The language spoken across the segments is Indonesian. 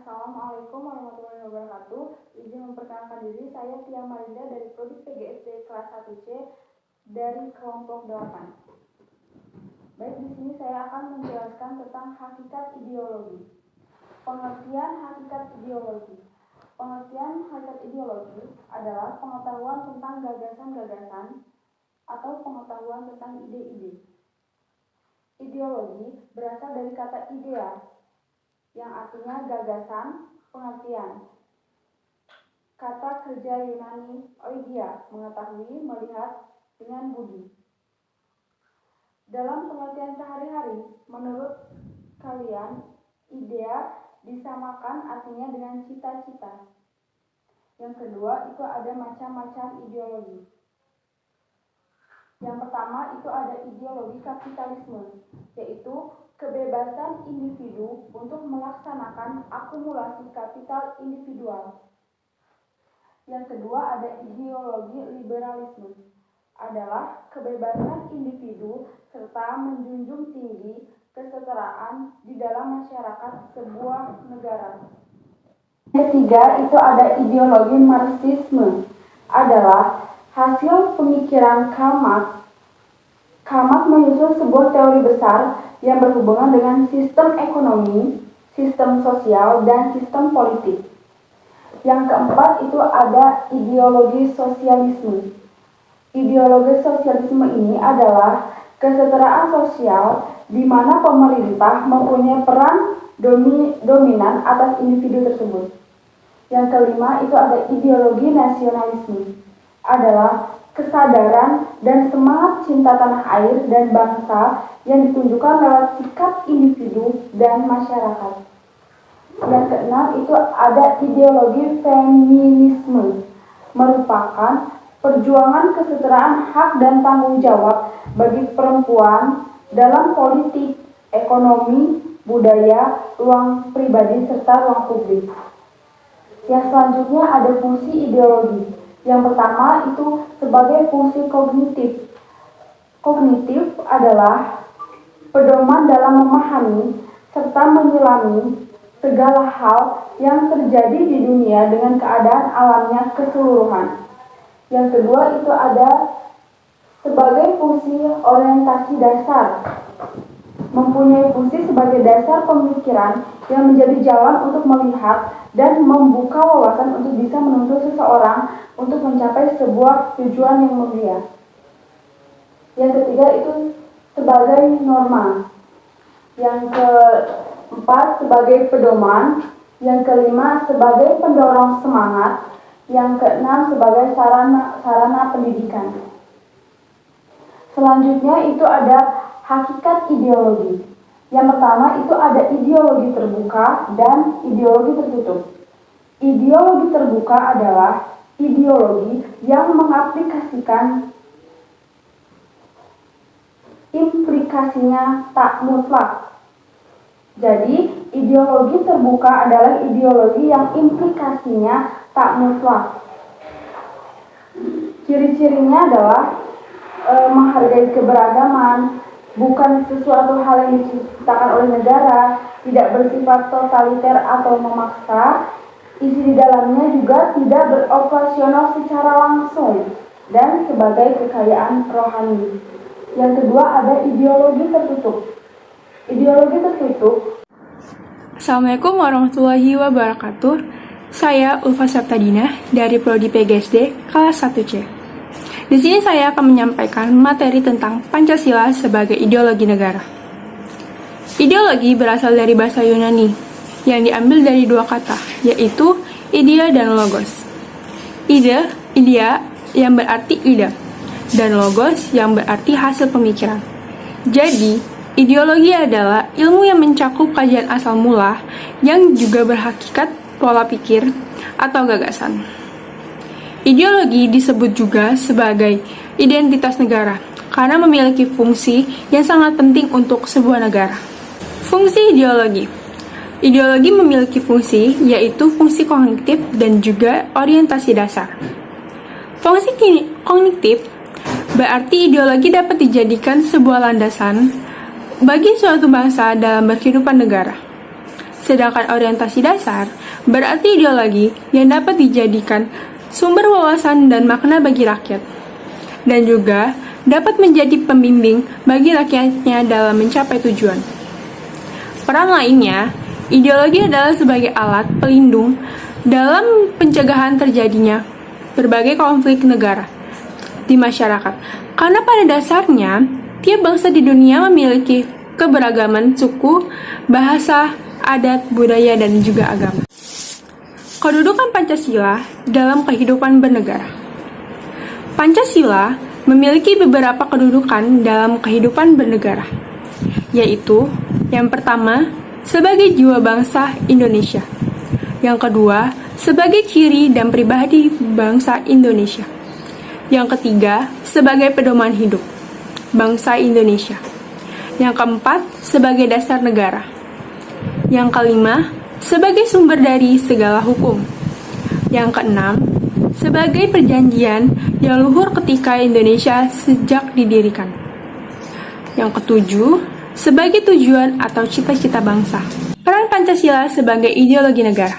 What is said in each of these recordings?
Assalamualaikum warahmatullahi wabarakatuh. Izin memperkenalkan diri, saya Tia Marinda dari Prodi PGSD kelas 1C dari kelompok 8. Baik, di sini saya akan menjelaskan tentang hakikat ideologi. Pengertian hakikat ideologi. Pengertian hakikat ideologi adalah pengetahuan tentang gagasan-gagasan atau pengetahuan tentang ide-ide. Ideologi berasal dari kata idea, yang artinya gagasan, pengertian. Kata kerja Yunani oidia, mengetahui, melihat dengan budi. Dalam pengertian sehari-hari, menurut kalian, idea disamakan artinya dengan cita-cita. Yang kedua, itu ada macam-macam ideologi. Yang pertama, itu ada ideologi kapitalisme, yaitu kebebasan individu untuk melaksanakan akumulasi kapital individual. Yang kedua ada ideologi liberalisme, adalah kebebasan individu serta menjunjung tinggi kesetaraan di dalam masyarakat sebuah negara. Yang ketiga itu ada ideologi Marxisme, adalah hasil pemikiran Karl Marx. Karl Marx menyusun sebuah teori besar yang berhubungan dengan sistem ekonomi, sistem sosial, dan sistem politik. Yang keempat itu ada ideologi sosialisme. Ideologi sosialisme ini adalah kesetaraan sosial di mana pemerintah mempunyai peran dominan atas individu tersebut. Yang kelima itu ada ideologi nasionalisme, adalah kesadaran dan semangat cinta tanah air dan bangsa yang ditunjukkan lewat sikap individu dan masyarakat. Yang keenam itu ada ideologi feminisme, merupakan perjuangan kesetaraan hak dan tanggung jawab bagi perempuan dalam politik, ekonomi, budaya, ruang pribadi, serta ruang publik. Yang selanjutnya ada fungsi ideologi. Yang pertama itu sebagai fungsi kognitif. Kognitif adalah pedoman dalam memahami serta menyelami segala hal yang terjadi di dunia dengan keadaan alamnya keseluruhan. Yang kedua itu ada sebagai fungsi orientasi dasar, mempunyai fungsi sebagai dasar pemikiran yang menjadi jalan untuk melihat dan membuka wawasan untuk bisa menuntut seseorang untuk mencapai sebuah tujuan yang mulia. Yang ketiga itu sebagai norma. Yang keempat sebagai pedoman. Yang kelima sebagai pendorong semangat. Yang keenam sebagai sarana pendidikan. Selanjutnya itu ada hakikat ideologi. Yang pertama itu ada ideologi terbuka dan ideologi tertutup. Ideologi terbuka adalah ideologi yang mengaplikasikan implikasinya tak mutlak. Jadi, ideologi terbuka adalah ideologi yang implikasinya tak mutlak. Ciri-cirinya adalah menghargai keberagaman, bukan sesuatu hal yang diciptakan oleh negara, tidak bersifat totaliter atau memaksa, isi di dalamnya juga tidak beroperasional secara langsung, dan sebagai kekayaan rohani. Yang kedua ada ideologi tertutup. Ideologi tertutup. Assalamualaikum warahmatullahi wabarakatuh. Saya Ulfa Saptadina dari Prodi PGSD kelas 1C. Di sini saya akan menyampaikan materi tentang Pancasila sebagai ideologi negara. Ideologi berasal dari bahasa Yunani yang diambil dari dua kata, yaitu idea dan logos. Idea yang berarti ide, dan logos yang berarti hasil pemikiran. Jadi, ideologi adalah ilmu yang mencakup kajian asal mula yang juga berhakikat pola pikir atau gagasan. Ideologi disebut juga sebagai identitas negara karena memiliki fungsi yang sangat penting untuk sebuah negara. Fungsi ideologi. Ideologi memiliki fungsi yaitu fungsi kognitif dan juga orientasi dasar. Fungsi kognitif berarti ideologi dapat dijadikan sebuah landasan bagi suatu bangsa dalam berkehidupan negara. Sedangkan orientasi dasar berarti ideologi yang dapat dijadikan sumber wawasan dan makna bagi rakyat, dan juga dapat menjadi pembimbing bagi rakyatnya dalam mencapai tujuan. Peran lainnya, ideologi adalah sebagai alat pelindung dalam pencegahan terjadinya berbagai konflik negara di masyarakat. Karena pada dasarnya, tiap bangsa di dunia memiliki keberagaman suku, bahasa, adat, budaya, dan juga agama. Kedudukan Pancasila dalam kehidupan bernegara. Pancasila memiliki beberapa kedudukan dalam kehidupan bernegara, yaitu yang pertama, sebagai jiwa bangsa Indonesia. Yang kedua, sebagai ciri dan pribadi bangsa Indonesia. Yang ketiga, sebagai pedoman hidup bangsa Indonesia. Yang keempat, sebagai dasar negara. Yang kelima, sebagai sumber dari segala hukum. Yang keenam, sebagai perjanjian yang luhur ketika Indonesia sejak didirikan. Yang ketujuh, sebagai tujuan atau cita-cita bangsa. Peran Pancasila sebagai ideologi negara,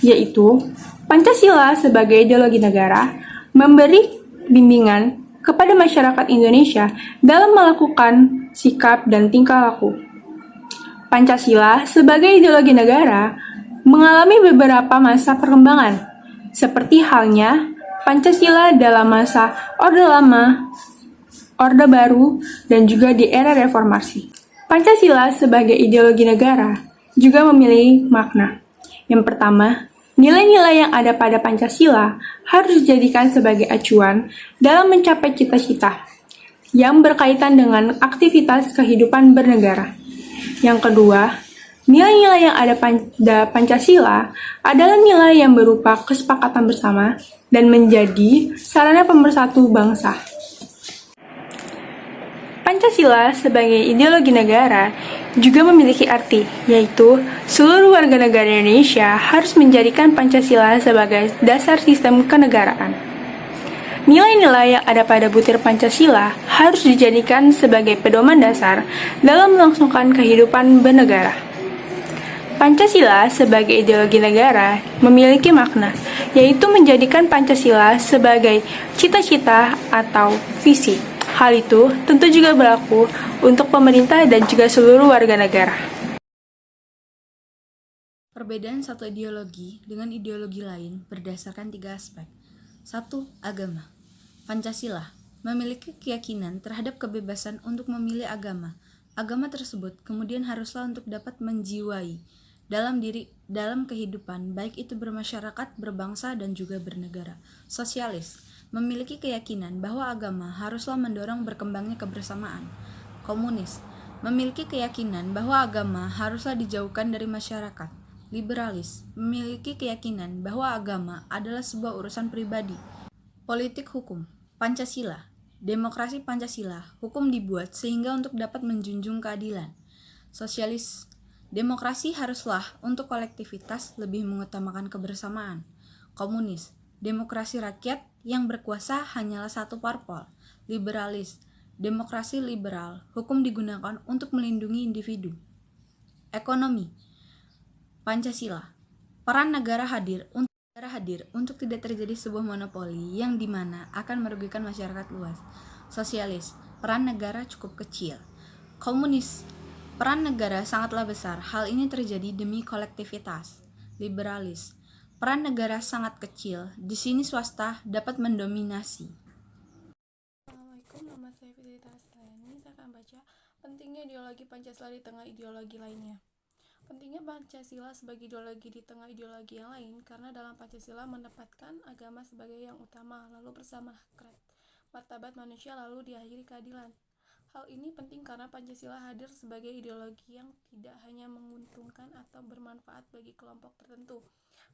yaitu Pancasila sebagai ideologi negara memberi bimbingan kepada masyarakat Indonesia dalam melakukan sikap dan tingkah laku. Pancasila sebagai ideologi negara mengalami beberapa masa perkembangan, seperti halnya Pancasila dalam masa Orde Lama, Orde Baru, dan juga di era reformasi. Pancasila sebagai ideologi negara juga memiliki makna. Yang pertama, nilai-nilai yang ada pada Pancasila harus dijadikan sebagai acuan dalam mencapai cita-cita yang berkaitan dengan aktivitas kehidupan bernegara. Yang kedua, nilai-nilai yang ada pada Pancasila adalah nilai yang berupa kesepakatan bersama dan menjadi sarana pemersatu bangsa. Pancasila sebagai ideologi negara juga memiliki arti, yaitu seluruh warga negara Indonesia harus menjadikan Pancasila sebagai dasar sistem kenegaraan. Nilai-nilai yang ada pada butir Pancasila harus dijadikan sebagai pedoman dasar dalam melangsungkan kehidupan bernegara. Pancasila sebagai ideologi negara memiliki makna, yaitu menjadikan Pancasila sebagai cita-cita atau visi. Hal itu tentu juga berlaku untuk pemerintah dan juga seluruh warga negara. Perbedaan satu ideologi dengan ideologi lain berdasarkan 3 aspek. 1. Agama. Pancasila memiliki keyakinan terhadap kebebasan untuk memilih agama. Agama tersebut kemudian haruslah untuk dapat menjiwai dalam kehidupan, baik itu bermasyarakat, berbangsa, dan juga bernegara. Sosialis memiliki keyakinan bahwa agama haruslah mendorong berkembangnya kebersamaan. Komunis memiliki keyakinan bahwa agama haruslah dijauhkan dari masyarakat. Liberalis memiliki keyakinan bahwa agama adalah sebuah urusan pribadi. Politik hukum. Pancasila. Demokrasi Pancasila, hukum dibuat sehingga untuk dapat menjunjung keadilan. Sosialis. Demokrasi haruslah untuk kolektivitas lebih mengutamakan kebersamaan. Komunis. Demokrasi rakyat yang berkuasa hanyalah satu parpol. Liberalis. Demokrasi liberal, hukum digunakan untuk melindungi individu. Ekonomi. Pancasila. Peran negara hadir untuk tidak terjadi sebuah monopoli yang dimana akan merugikan masyarakat luas. Sosialis. Peran negara cukup kecil. Komunis. Peran negara sangatlah besar. Hal ini terjadi demi kolektivitas. Liberalis. Peran negara sangat kecil. Di sini swasta dapat mendominasi. Assalamualaikum, nama saya Fidelita Aslani. Saya akan baca pentingnya ideologi Pancasila di tengah ideologi lainnya. Pentingnya Pancasila sebagai ideologi di tengah ideologi yang lain karena dalam Pancasila menempatkan agama sebagai yang utama, lalu bersama martabat manusia, lalu diakhiri keadilan. Hal ini penting karena Pancasila hadir sebagai ideologi yang tidak hanya menguntungkan atau bermanfaat bagi kelompok tertentu,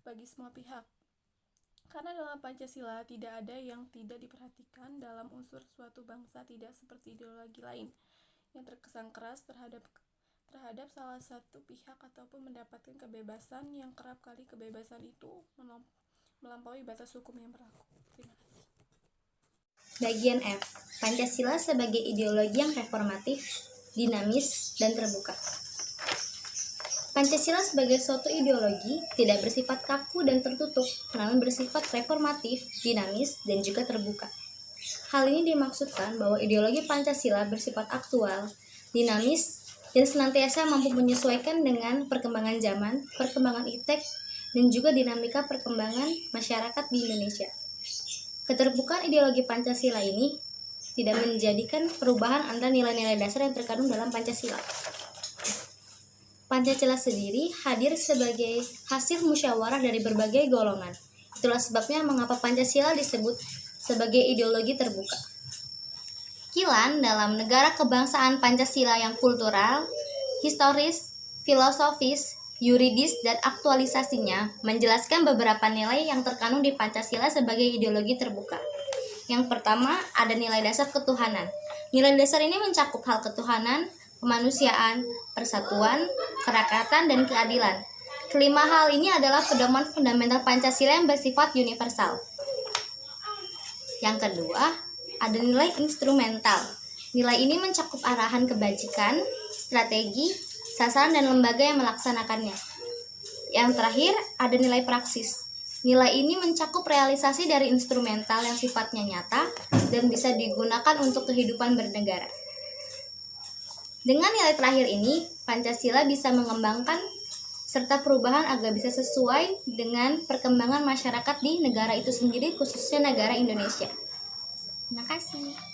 bagi semua pihak. Karena dalam Pancasila tidak ada yang tidak diperhatikan dalam unsur suatu bangsa, tidak seperti ideologi lain yang terkesan keras terhadap salah satu pihak ataupun mendapatkan kebebasan yang kerap kali kebebasan itu melampaui batas hukum yang berlaku. Terima kasih. Bagian F. Pancasila sebagai ideologi yang reformatif, dinamis, dan terbuka. Pancasila sebagai suatu ideologi tidak bersifat kaku dan tertutup, namun bersifat reformatif, dinamis, dan juga terbuka. Hal ini dimaksudkan bahwa ideologi Pancasila bersifat aktual, dinamis, dan senantiasa mampu menyesuaikan dengan perkembangan zaman, perkembangan iptek, dan juga dinamika perkembangan masyarakat di Indonesia. Keterbukaan ideologi Pancasila ini tidak menjadikan perubahan antara nilai-nilai dasar yang terkandung dalam Pancasila. Pancasila sendiri hadir sebagai hasil musyawarah dari berbagai golongan. Itulah sebabnya mengapa Pancasila disebut sebagai ideologi terbuka. Kilan dalam negara kebangsaan Pancasila yang kultural, historis, filosofis, yuridis, dan aktualisasinya menjelaskan beberapa nilai yang terkandung di Pancasila sebagai ideologi terbuka. Yang pertama, ada nilai dasar ketuhanan. Nilai dasar ini mencakup hal ketuhanan, kemanusiaan, persatuan, kerakyatan, dan keadilan. Kelima hal ini adalah pedoman fundamental Pancasila yang bersifat universal. Yang kedua, ada nilai instrumental. Nilai ini mencakup arahan kebajikan, strategi, sasaran, dan lembaga yang melaksanakannya. Yang terakhir, ada nilai praksis. Nilai ini mencakup realisasi dari instrumental yang sifatnya nyata dan bisa digunakan untuk kehidupan bernegara. Dengan nilai terakhir ini, Pancasila bisa mengembangkan serta perubahan agar bisa sesuai dengan perkembangan masyarakat di negara itu sendiri, khususnya negara Indonesia. Terima kasih.